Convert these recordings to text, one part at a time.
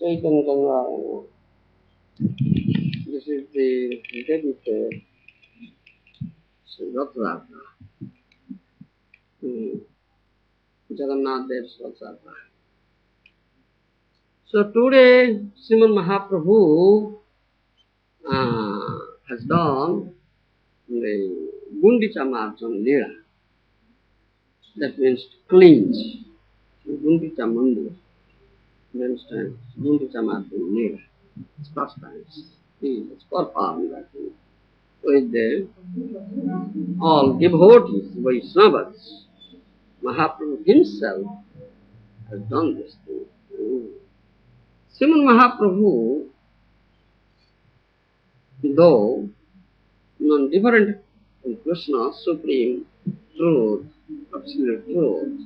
Caitanya-caritamrta. This is the dedicated Ratha-yatra. Jagannath Dev's Ratha-yatra. So today Srimad Mahaprabhu has done the Gundicha-marjana-lila. That means to cleanse. Gundicha-mandir. You understand? Gundicha-marjana-lila. It's first time. He has performed that with all devotees, Vaishnavas. Mahaprabhu himself has done this thing. Srimad Mahaprabhu, though non-different from Krishna, supreme truth, absolute truth,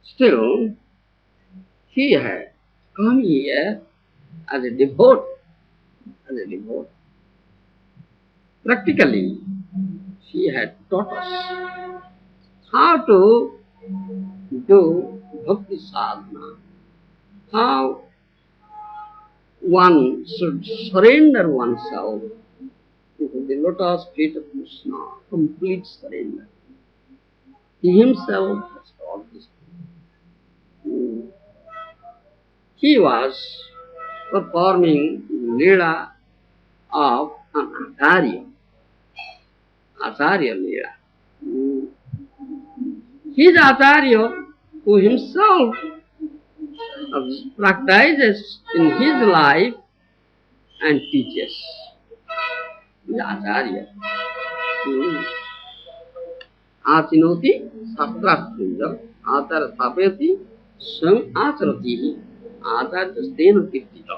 still he had come here as a devotee. Practically, he had taught us how to do bhakti sadhana, how one should surrender oneself into the lotus feet of Krishna, complete surrender. He himself has taught this. He was performing Leela of an Acharya-Lila. His Acharya, who himself practices in his life and teaches. The Acharya. Achinoti sastrasya Acharya Thapeti Swam Acharati Acharya Stena Kirtita.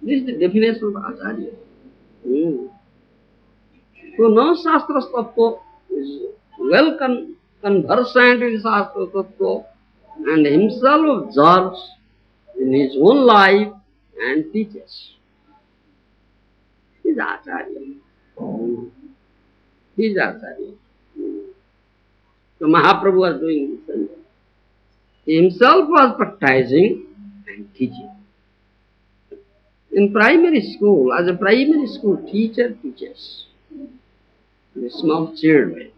This is the definition of Acharya. So no Shastra Tattva is well conversant with Shastra Tattva and himself observes in his own life and teaches. He is Acharya. He is Acharya. So Mahaprabhu was doing this. He himself was practicing and teaching. In primary school, as a primary school teacher teaches the small children.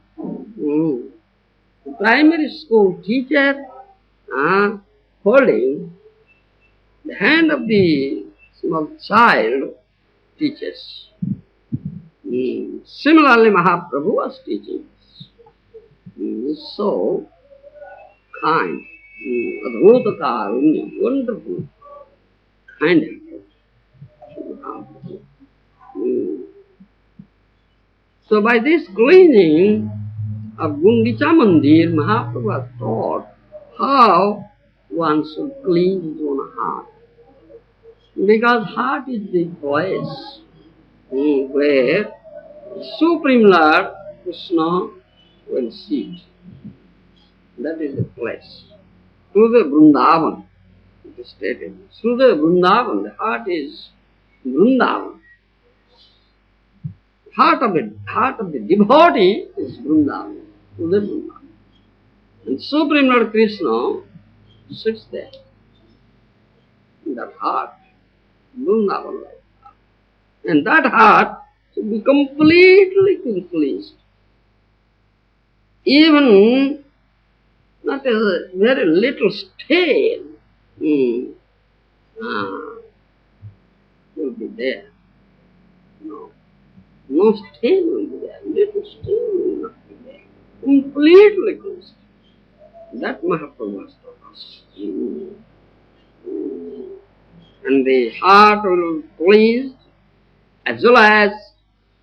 The primary school teacher holding the hand of the small child teaches. Similarly, Mahaprabhu was teaching. So kind, adhuta karunya, wonderful, kind. So by this cleaning of Gundicha Mandir, Mahaprabhu has taught how one should clean his own heart. Because heart is the place where Supreme Lord Krishna will sit. That is the place. Through the Vrindavan, it is stated. Through the Vrindavan, the heart is Vrindavan. Heart of the devotee is Vrindavan. Through the Vrindavan. And Supreme Lord Krishna sits there. In that heart, Vrindavan like heart. And that heart should be completely cleansed. Even not a very little stain will be there. No stain will be there. Little stain will not be there. Completely cleansed. That Mahaprabhu has taught us. And the heart will be cleansed as well as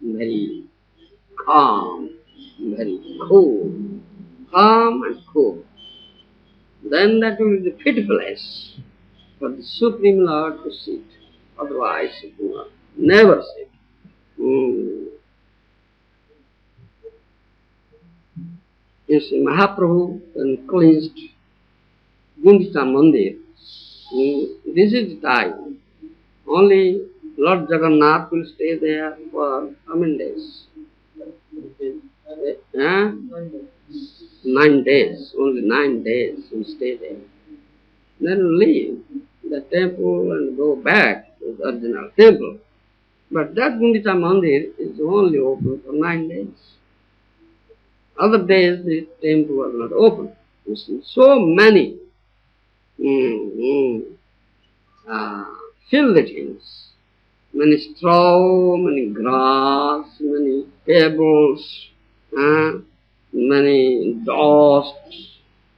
very calm, very cool. Calm and cool. Then that will be the fit place for the Supreme Lord to sit. Otherwise, it will never sit. You see, Mahaprabhu then cleansed Gundicha Mandir. This is the time. Only Lord Jagannath will stay there for how many days? 9 days. Only 9 days will stay there. then leave the temple and go back to the original temple. But that Gundicha Mandir is only open for 9 days. Other days the temple was not open. You see, so many filthy things, many straw, many grass, many pebbles, many dust,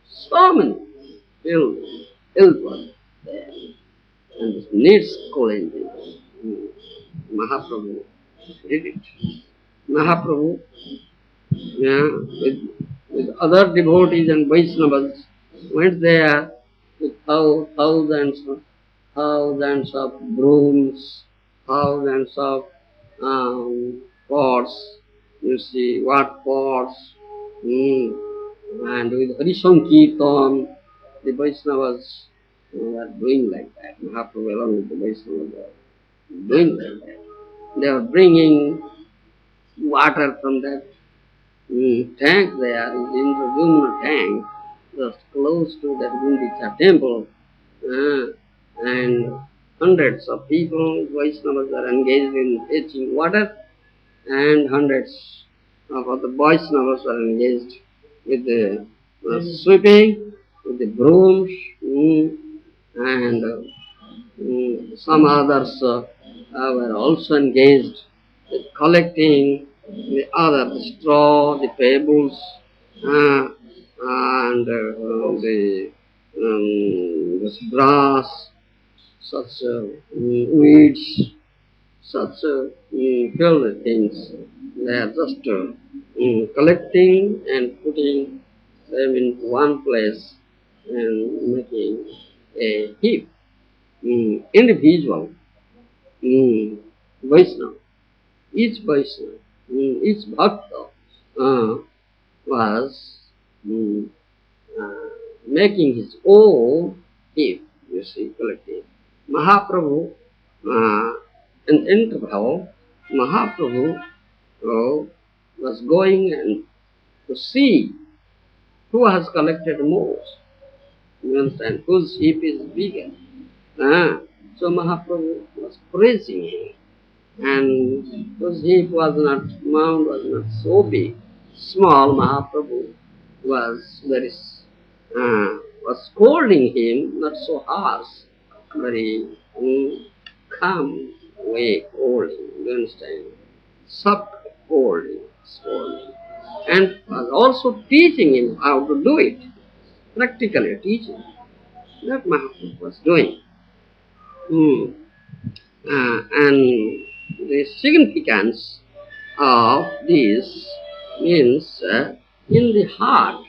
so many filth was there. And it needs cleansing. Mahaprabhu did it. Mahaprabhu, with other devotees and Vaishnavas, went there with thousands of brooms, thousands of pots, you see, what pots, and with Hari Sankirtan, the Vaishnavas were doing like that. Mahaprabhu along with the Vaishnavas were doing like that. They were bringing water from that tank there, in the Juin tank, just close to that Gundicha temple, and hundreds of people, Vaishnavas are engaged in fetching water, and hundreds of other Vaishnavas are engaged with the sweeping, with the brooms, and some others were also engaged with collecting the straw, the pebbles, and this grass, such weeds, such filthy things. They are just collecting and putting them in one place and making a heap. Individual Vaishnava, each Vaishnava, each Bhakta was making his own heap, you see, collecting. Mahaprabhu, in interval, Mahaprabhu was going and to see who has collected most. You understand? Whose heap is bigger. So Mahaprabhu was praising him. And whose heap was not, mound was not so big, small, Mahaprabhu was was scolding him, not so harsh, very calm way scolding, you understand? Soft scolding. And was also teaching him how to do it, practically teaching. That Mahaprabhu was doing. And the significance of this means in the heart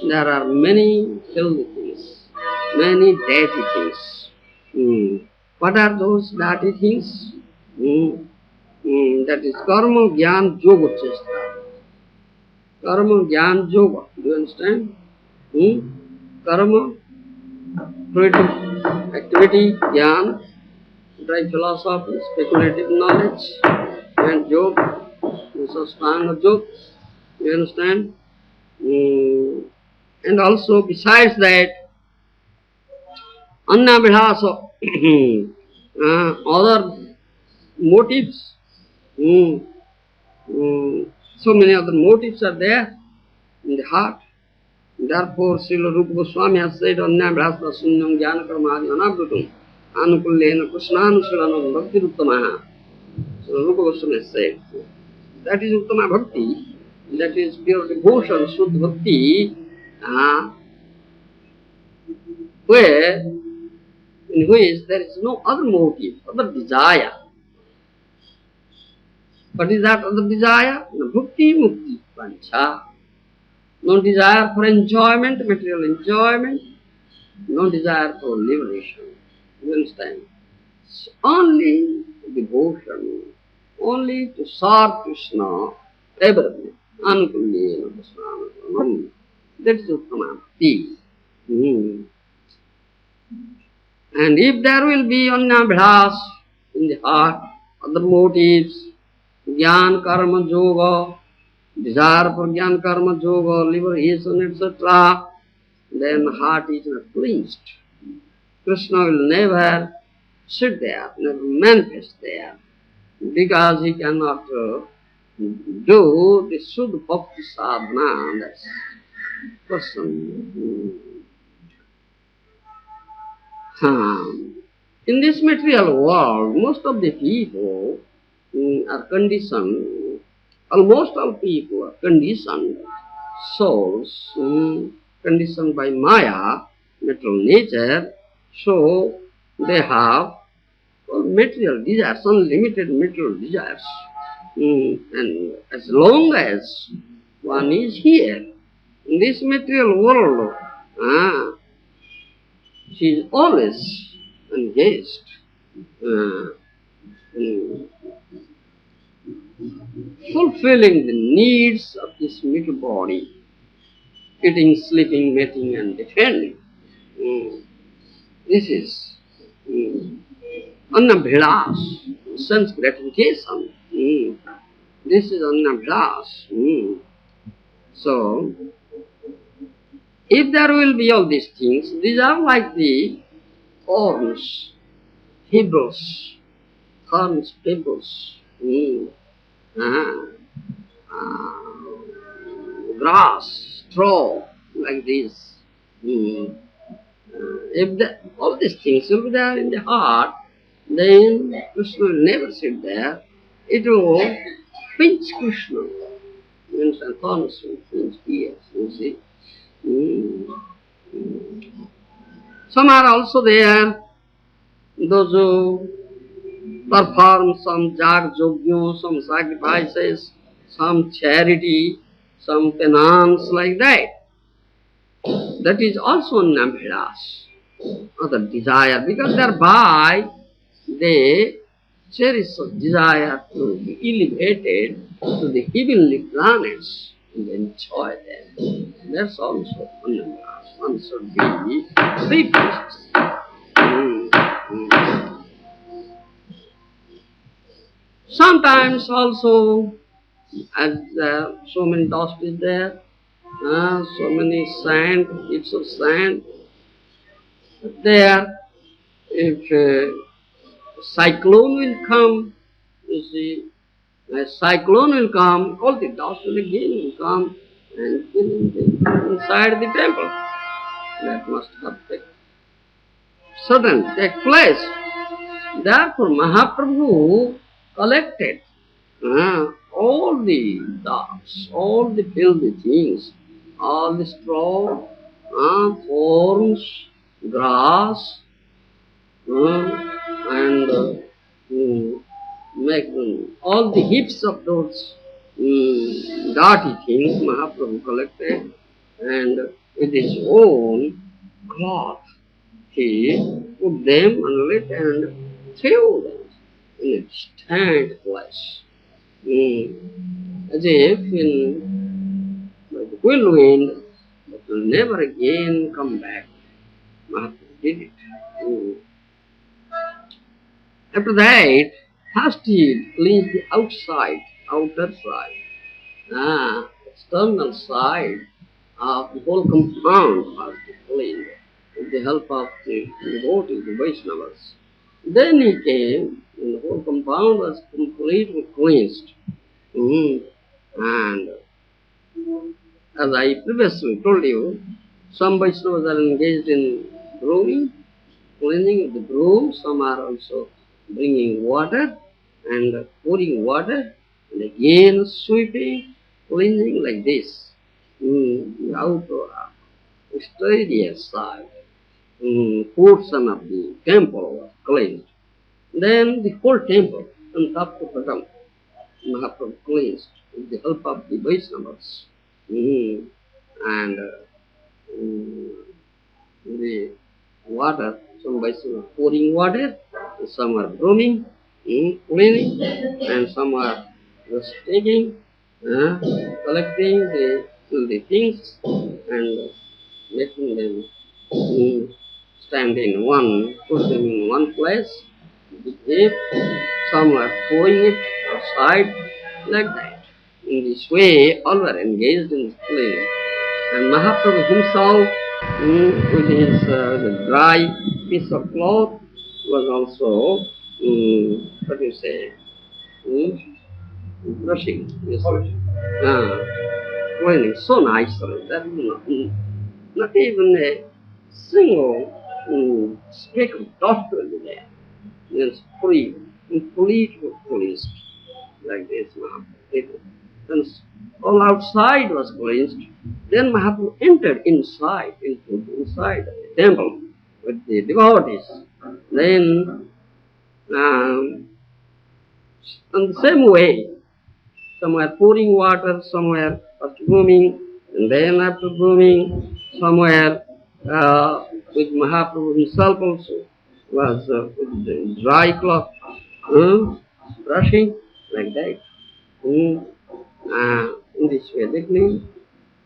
there are many filthy things, many dirty things. What are those dirty things? That is karma, jnana, yoga, chesta. Karma, jnana, yoga. Do you understand? Karma, creative activity, jnana, dry philosophy, speculative knowledge, and yoga, Sastanga yoga. You understand? And also, besides that, Annabhilasa, other motives, so many other motives are there in the heart. Therefore, Srila Rupa Goswami has said, Annabhilasa sunyam jnana karmadi anabhutam anukullena krishnanusharanam bhakti uttamaha. So Rupa Goswami has said, that is uttama bhakti, that is pure devotion, Shuddha bhakti, in which there is no other motive, other desire. What is that other desire? No bhakti mukti pancha. No desire for enjoyment, material enjoyment, no desire for liberation. You understand? It's only devotion, only to serve Krishna, everything. Anukullena Krishna. That is Uttama Bhakti. And if there will be Annabhas in the heart, other motives, Jnana Karma Yoga, desire for Jnana Karma Yoga, liberation, etc., then heart is not cleansed. Krishna will never sit there, never manifest there, because he cannot do the Suddha Bhakti sadhana. That's person. In this material world, most of the people are conditioned, almost all people are conditioned souls, conditioned by Maya, material nature, so they have material desires, unlimited material desires. And as long as one is here, in this material world, she is always engaged in fulfilling the needs of this little body, eating, sleeping, mating, and defending. This is annabhilas, sense gratification. This is annabhilas. So, if there will be all these things, these are like the thorns, pebbles, grass, straw, like this. If all these things will be there in the heart, then Krishna will never sit there. It will pinch Krishna. Means and thorns will pinch ears, you see. Some are also there, those who perform some jag-yogya, some sacrifices, some charity, some penance, like that. That is also Nambhidas, other desire, because thereby they cherish a desire to be elevated to the heavenly planets and enjoy them. That's also Nambhidas. One should be three places. Sometimes also, as so many dust is there, so many sand, heaps of sand, there, if cyclone will come, you see, a cyclone will come, all the dust will again come and fill inside the temple. That must have suddenly take place. Therefore, Mahaprabhu collected all the dust, all the filthy things, all the straw, thorns, grass, and make all the heaps of those dirty things Mahaprabhu collected, and with his own cloth he put them on it and threw them in a distant place. As if in by the whirlwind, but will never again come back. Mahaprabhu did it. After that, first he cleansed the outer side, external side of the whole compound first he cleaned with the help of the devotees, the Vaishnavas. Then he came, and the whole compound was completely cleansed. And as I previously told you, some Vaishnavas are engaged in brewing, cleaning with the broom. Some are also bringing water and pouring water, and again sweeping, cleansing like this. The outer exterior side, portion of the temple was cleansed. Then the whole temple, from top to bottom, Mahaprabhu cleansed with the help of the Vaishnavas. And the water, some Vaishnavas pouring water, some are brooming, cleaning, and some are just taking, collecting the things and making them stand in one, put them in one place. If some are pouring it outside, like that. In this way, all were engaged in cleaning. And Mahaprabhu himself with his the dry piece of cloth was also, what do you say, brushing. Yes. Cleaning so nicely that not even a single speck of dust will be there. It's free, completely cleansed like this. And all outside was cleansed. Then Mahaprabhu entered inside, inside the temple with the devotees. Then, in the same way, somewhere pouring water, somewhere after grooming, and then after grooming, somewhere with Mahaprabhu himself also was with the dry cloth, brushing like that. In this way they clean.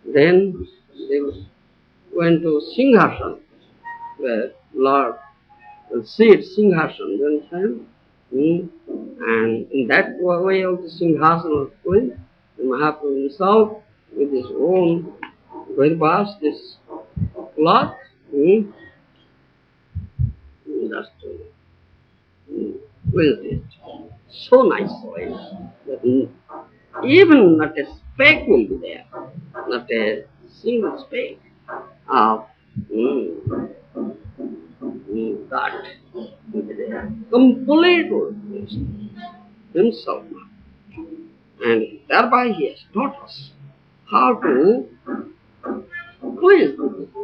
Then they went to Singhasan, where Lord will sit Singhasan, you understand? And in that way of the Singhasan was going, the Mahaprabhu himself with his own very vast this cloth, just with it so nicely that even not a speck will be there, not a single speck of that will be there. Completely himself. And thereby he has taught us how to cleanse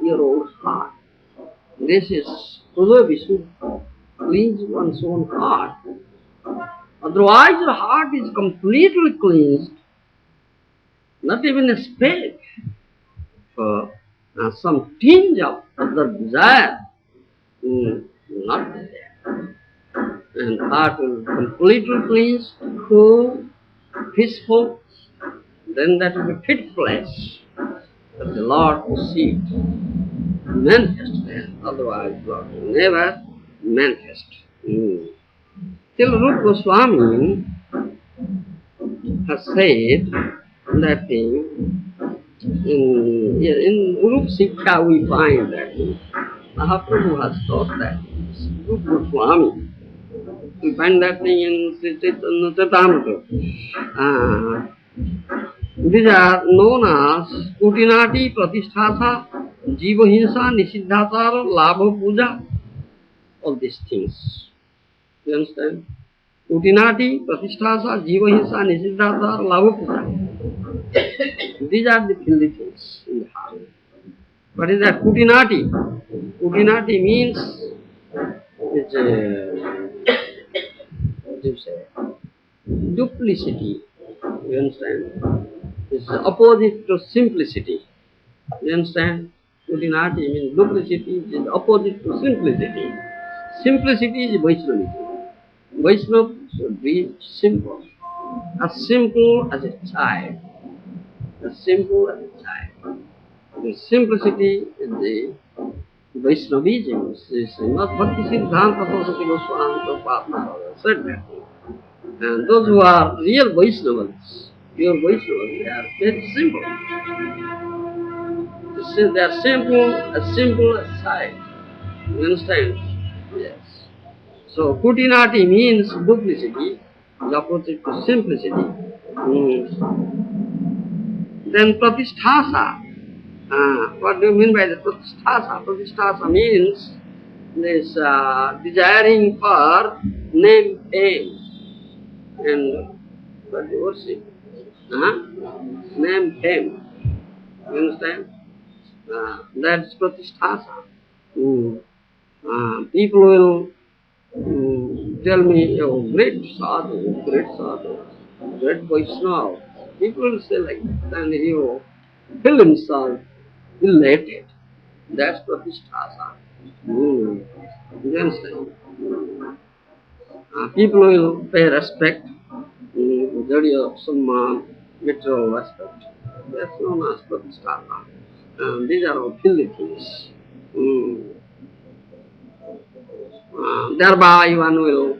your own heart. This is we should cleanse one's own heart. Otherwise your heart is completely cleansed, not even a speck for some tinge of other desire, not there. And heart will completely cleansed, cool, peaceful, then that will be fit place that the Lord will see it manifest there. Otherwise Lord will never manifest. Till Rupa Goswami has said that in Rupa Siksha we find that Mahaprabhu has taught that Rupa Goswami. We find that thing in Caitanya-caritamrta. These are known as Kutinati Pratisthasa, Jiva Hinsa, Nisiddhatara, Labha Puja, all these things. You understand? Kutinati Pratisthasa, Jiva Hinsa, Nisiddhatara, Labha Puja. These are the filthy things in the heart. What is that? Kutinati. Kutinati means what do you say? Duplicity. You understand? It's the opposite to simplicity. You understand? Kutinati means duplicity, which is opposite to simplicity. Simplicity is Vaishnavism. Vaishnava should be simple. As simple as a child. As simple as a child. The simplicity is the Vaishnavism. Srimad Bhaktivedanta Swami said that. And those who are real Vaishnavas, pure Vaishnavas, they are very simple. They are simple as child. You understand? Yes. So Kutinati means duplicity, the opposite to simplicity. Then Pratisthasa. What do you mean by the Pratisthasa? Pratisthasa means this desiring for name, fame, and what do you worship? Name, fame. You understand? That's Pratisthasa. People will tell me, oh, great sadhu, great Vaishnava. People will say like that, and he will feel himself elated. That's Pratisthasa. You understand? People will pay respect, some material respect. That's known as Pratisthasa. These are all filthy things. Thereby one will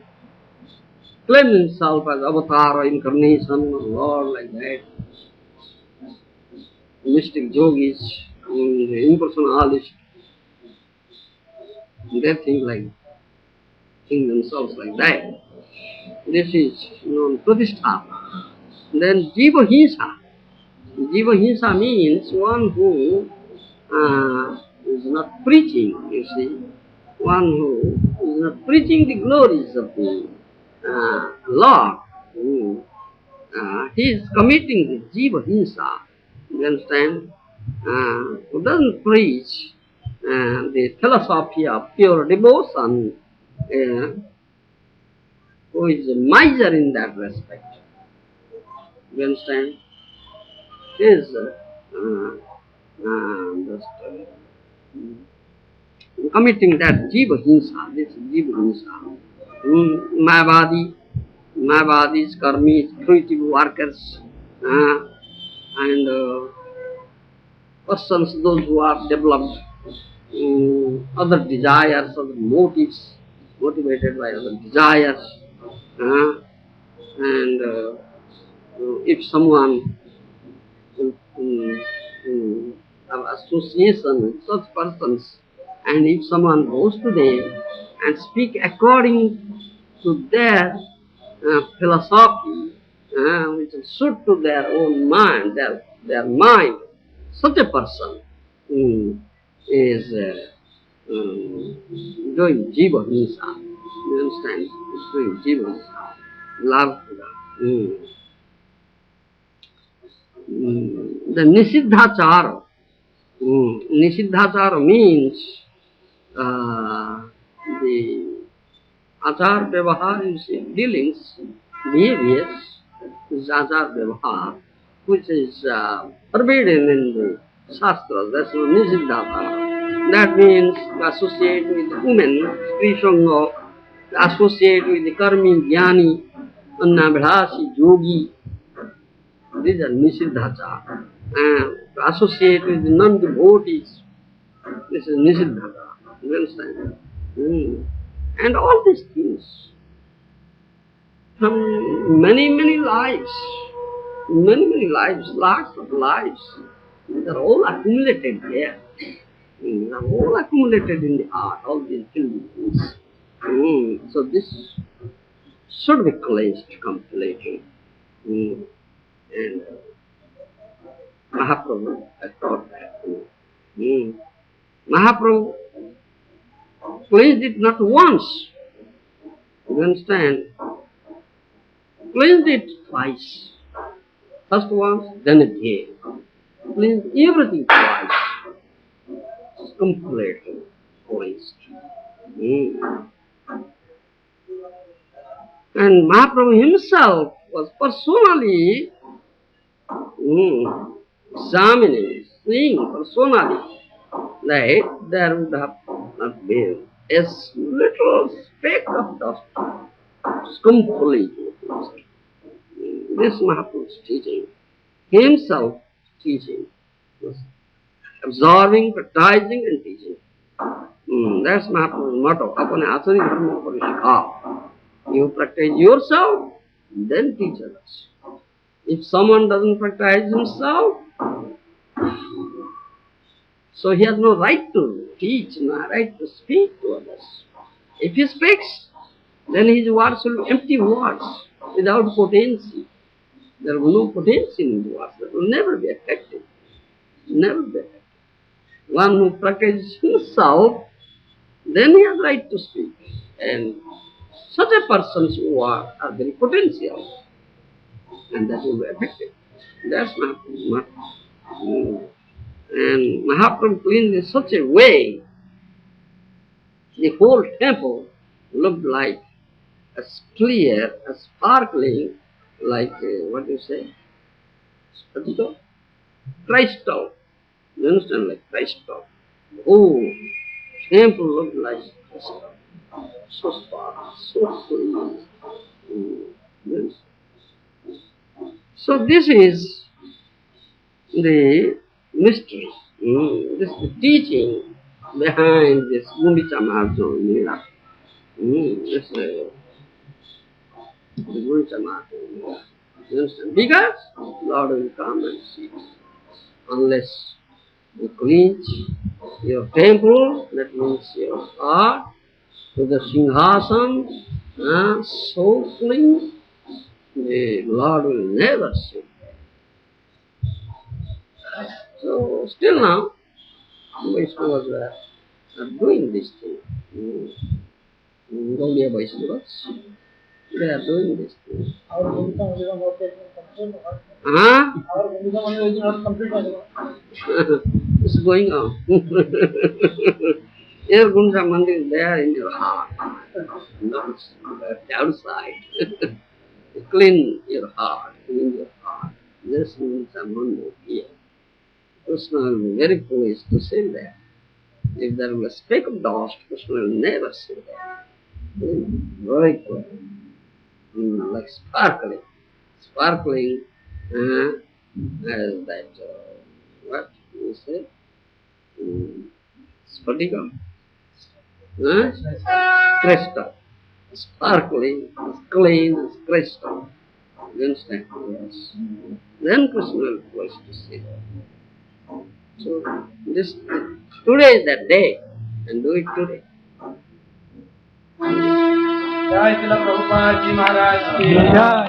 claim himself as avatar or incarnation of Lord like that. Mystic yogis, the impersonalist, they think themselves like that. This is known Pratishtha. Then Jiva Hinsa. Jiva Hinsa means one who is not preaching, you see. One who is not preaching the glories of the Lord. He is committing the Jiva Hinsa. You understand? Who doesn't preach the philosophy of pure devotion, who is a miser in that respect. You understand? Is just committing that Jiva Hinsa, this Jiva Hinsa. Mayavadis, karmis, fruitive workers, and persons, those who are developed other desires, other motives, motivated by other desires, and if someone have association with such persons, and if someone goes to them and speak according to their philosophy, which is suit to their own mind, their mind, such a person is doing Jiva Hinsa. You understand? Is doing Jiva Hinsa. Love to that. The Nisiddhachara. Nisiddhachara means the Achar Vyavahar, you see, dealings, behaviors, is Achar Vyavahar, which is forbidden in the Shastras. That's Nisiddhachara. That means associate with women, Sri Sangha, associate with the Karmi, Jnani, Annabhirasi, Yogi. These are Nisiddhachara. Associate with the non-devotees. This is Nisiddhachara. You understand? And all these things from many lives, lots of lives, they are all accumulated here. They are all accumulated in the heart, all these things. So this should be cleansed completely. And Mahaprabhu has taught that. Mahaprabhu cleansed it not once. You understand? Cleansed it twice. First once, then again. Cleansed everything twice. Completely cleansed. And Mahaprabhu himself was personally examining, seeing personally that there would have not been a little speck of dust. It's completely cleansed. This Mahaprabhu's teaching, himself teaching, absorbing, practicing and teaching. That's Mahaprabhu's motto. Apane asari dharma parishikha. You practice yourself, then teach others. If someone doesn't practice himself, so he has no right to teach, no right to speak to others. If he speaks, then his words will be empty words, without potency. There will be no potency in his words. That will never be effective. Never be effective. One who practices himself, then he has right to speak. And such a persons who are very potential, and that will be effective. That's Mahaprabhu. And Mahaprabhu cleaned in such a way, the whole temple looked like as clear, as sparkling, like what do you say? Spatiko? Crystal. You understand? Like crystal. Oh, temple looked like crystal. So sparkling, so clean. Yes. So this is the mystery. This is the teaching behind this Gundicha-marjana-lila. This is the Gundicha-marjana-lila. You understand? Because Lord will come and see us, unless You cleanse your temple, that means your heart, to the Singhasana, so clean, the Lord will never see. So still now, Vaishnavas are doing this thing. Gaudiya Vaishnavas, they are doing this thing. It's going on. Your Gundicha Mandir is there in your heart, not outside. Clean your heart, clean your heart. This Gundicha Mandir here. Krishna will be very foolish to say that. If there was a speck of dust, Krishna will never say that. Very clear. Like sparkling as that, what you say, Spatika, crystal, sparkling, clean as crystal. You understand? Yes. Then Krishna will please to see that. So this today is that day, and do it today. Jai Srila Prabhupada Ji Maharaj ki Jai.